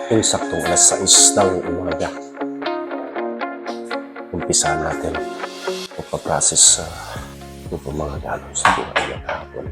Yung saktong alas 6 ng umaga. Umpisa natin magpa-process sa mga galon sa buhay ng hapon.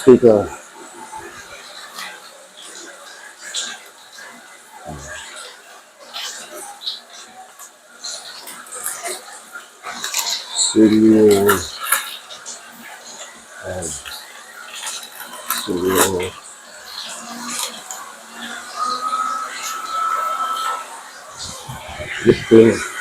Speaker. Studio. Studio. Lifting.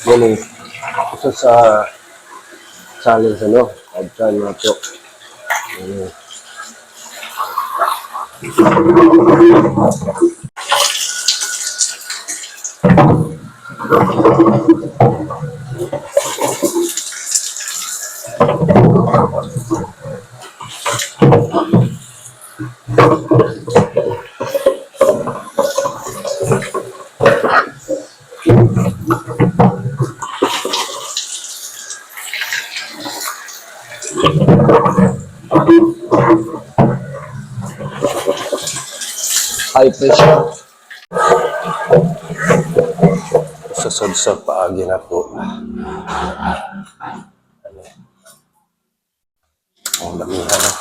Yan isa sa challenge Adyan na po. High pressure. Susod sa paagi na po. Ang damihan na.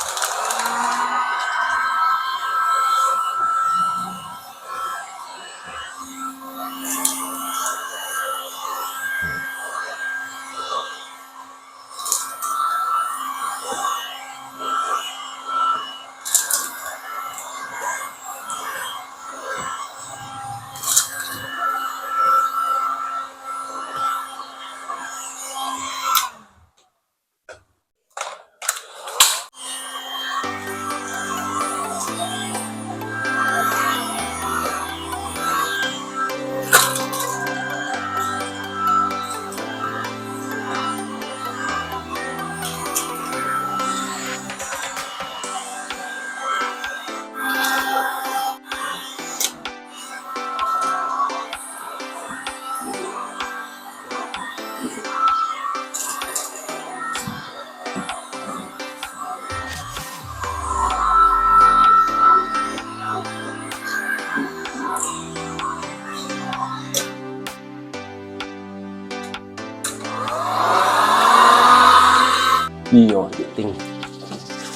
Beyond Ting.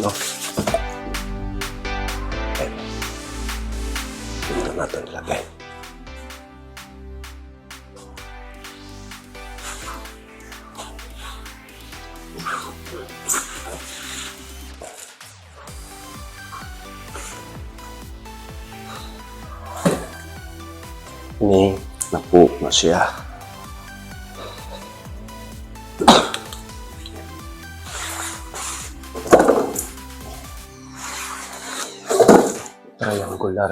No? Okay. Ito natin ilagay. Ini napo na siya. Triangular.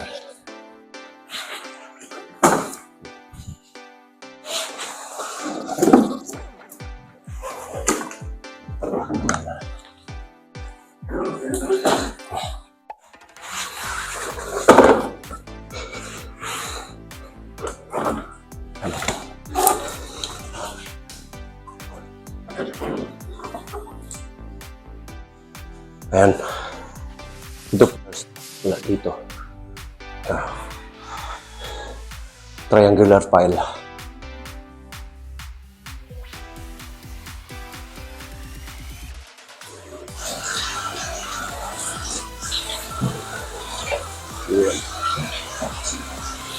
Ayan. Ito first. Wala dito. Triangular file. Ayan.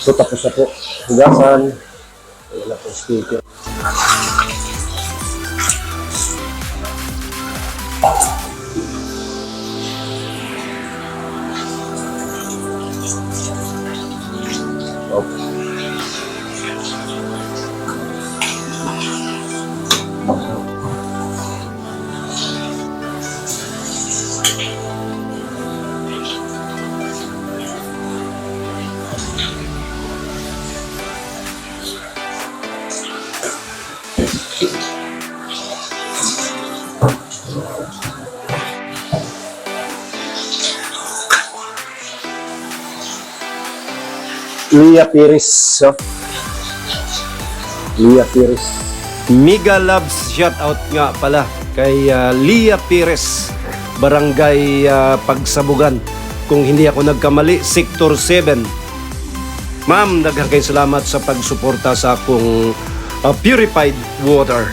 So tapos na po. Hugasan. Wala po sticker. Lia Piris. So. Lia Piris. Mega loves shout out nga pala kay Lia Pires, Barangay Pagsabugan. Kung hindi ako nagkamali, Sector 7. Ma'am, daghang salamat sa pagsuporta sa akong purified water.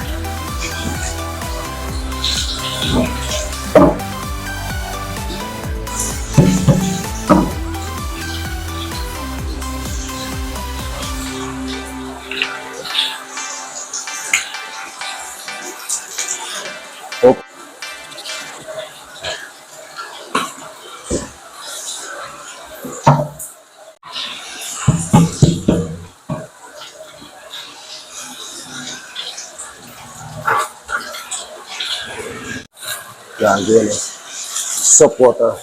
Oh. Yan, yan. Soap water.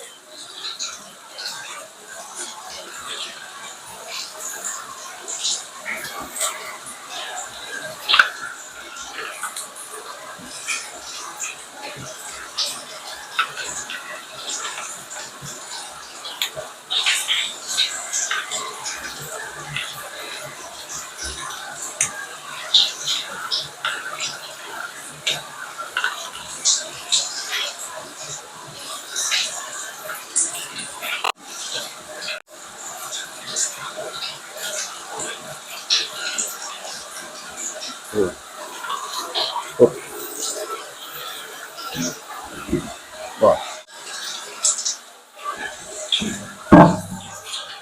Oh. Wah.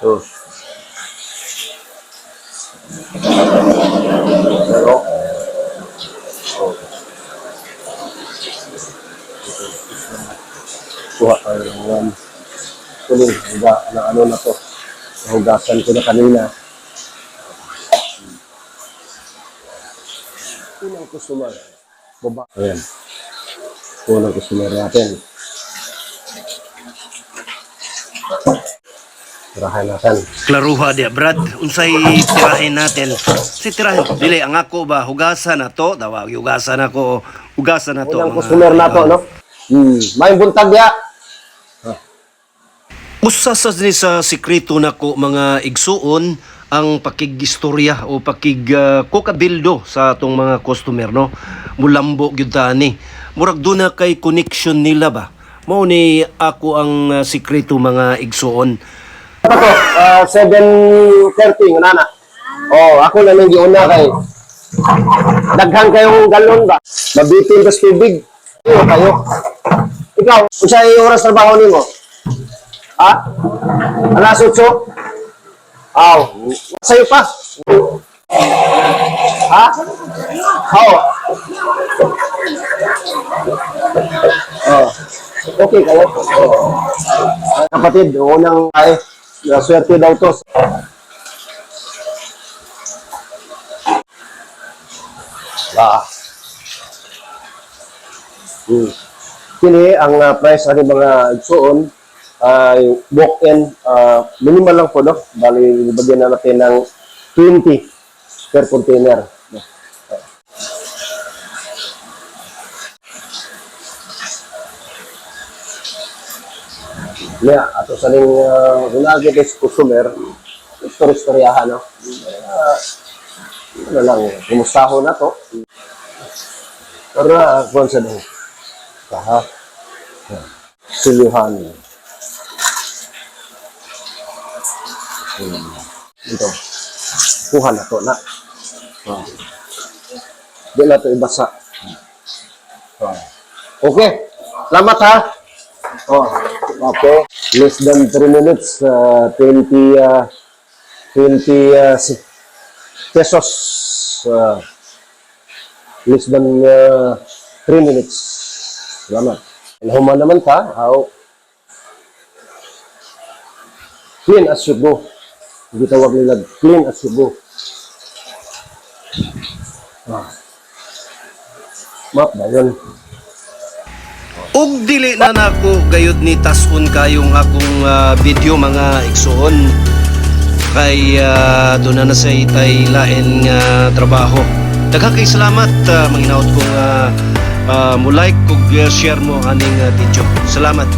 Oh. Pero, oh. Kuha tayo ng kuling. Ano na to. Nahugasan ko na kanina. Unang customer. Baba. Ayan. Unang customer natin. Tirahin natin. Klaruha dia, Brad. Unsay tirahin natin? Si tirahin. Dili, ang ako ba, hugasan na to? Dawag, hugasan ako. Hugasan na to. Unang customer na to, no? May buntag ya. Usa sa sikreto nako mga igsuon ang pakigistorya o kukabildo sa atong mga customer, no? Mulambo gyud tani. Murag duna kay connection nila ba. Mao ni ako ang sikreto mga igsuon. Ako 7:30 nana. Oh, ako na lang giuna kay daghan kayong galon ba. Mabitin tas tubig. Kayo. Ikaw, unsa yung oras trabaho nimo? Ha? Alas 8? Aw, sa'yo pa. Ha? Oo. Oh. Okay kayo? Oo. Kapatid, unang ay, swerte daw to. Ah. Kini ang price ani mga igsoon ay walk-in minimal lang po no. Bali ibigyan na natin ng 20 per container. Yeah, ato sa ning ginagi kay customer, istoryahan no. Ano lang, kumustaho na to. Para kung sa dong. Ha? Silihan. Ito. Kuha na to na. Di na to ibasa. Okay. Salamat ha. Oh, okay. Less than 3 minutes, 20 pesos. Less than 3 minutes. Salamat. And human naman ka, how clean as you go. Hindi tawag nila clean as you go. Map ba yun? Ug dili na nako gayud ni tasun kayong akong video mga igsoon kay doon na sa itay lain nga trabaho. Daghang kay salamat manginaot kong mo like kung share mo aning video. Salamat.